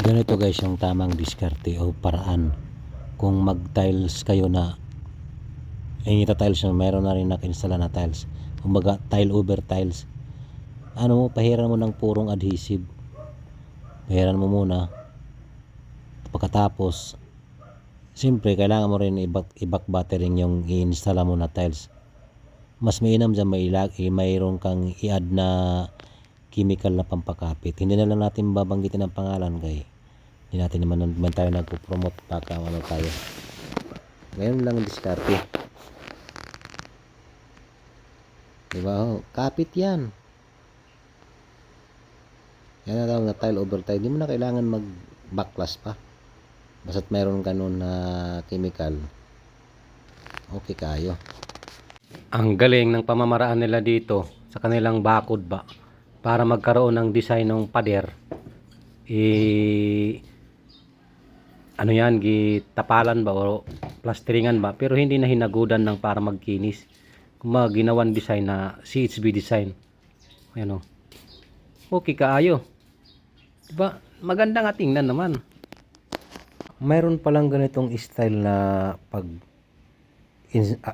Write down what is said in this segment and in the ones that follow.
Ganito guys yung tamang diskarte o paraan kung mag tiles kayo na kita tiles na meron na rin naka-install na tiles, kumbaga tile over tiles, ano mo, pahiran mo ng purong adhesive, pahiran mo muna. Pagkatapos siyempre kailangan mo rin i-back battering yung i-install mo na tiles. Mas mainam dyan mayroon kang i-add na chemical na pampakapit. Hindi na lang natin babanggitin ang pangalan kay hindi natin naman tayo nagpo-promote, baka ano tayo. Ngayon lang diskarte, diba? Kapit yan, yan na tawag na tile over tile. Hindi mo na kailangan mag backlash pa, basta't mayroon ka nun na chemical, okay kayo. Ang galing ng pamamaraan nila dito sa kanilang bakod ba para magkaroon ng design ng pader. Ano yan, gitapalan ba o plasteringan ba, pero hindi na hinagudan ng para magkinis. Kung ginawan design na CHB design, ayan o, okay kaayo, diba? Maganda nga tingnan naman. Mayroon palang ganitong style na pag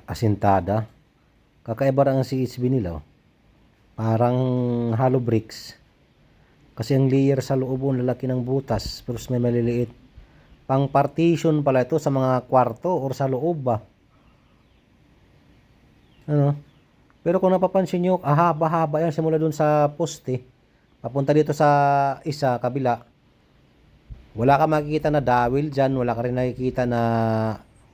asintada, kakaiba ang CHB nila oh. Parang hollow bricks kasi ang layer sa loob lalaki ng butas, pero may maliliit pang partition pala ito sa mga kwarto or sa loob ba, ano. Pero kung napapansin nyo, haba-haba yan simula dun sa poste papunta dito sa isa kabila. Wala ka makikita na dawil dyan, wala ka rin nakikita na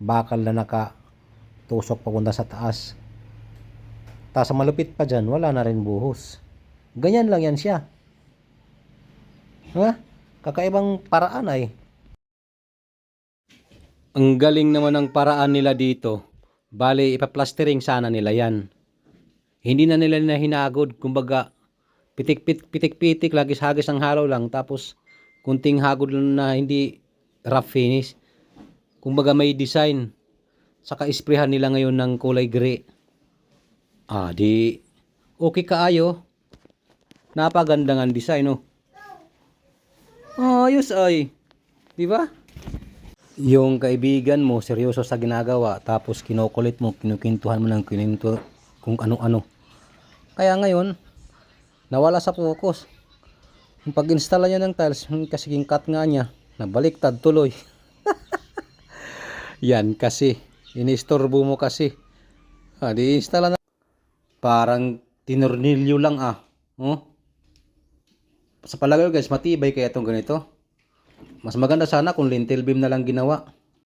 bakal na nakatusok papunta sa taas. Tapos malupit pa dyan, wala na rin buhos. Ganyan lang yan siya, ha? Kakaibang paraan ay. Ang galing naman ng paraan nila dito. Bale, ipaplastering sana nila yan. Hindi na nila na hinagod. Kumbaga, pitik-pitik, lagis-hagis ang halo lang. Tapos, kunting hagod lang na hindi rough finish. Kumbaga, may design. Saka isprehan nila ngayon ng kulay gray. Di okay kaayo. Napagandang ang design, oh. Ayos ay. Di ba? Yung kaibigan mo seryoso sa ginagawa, tapos kinukulit mo, kinukintuhan mo ng kininto kung ano-ano. Kaya ngayon nawala sa focus. Yung pag-install niya ng tiles, kasi cut nga niya, nabaliktad tuloy. Yan kasi inistorbo mo kasi. Di-install na. Parang tinornilyo lang oh. Sa palagay guys, matibay kaya itong ganito. Mas maganda sana kung lintel beam na lang ginawa.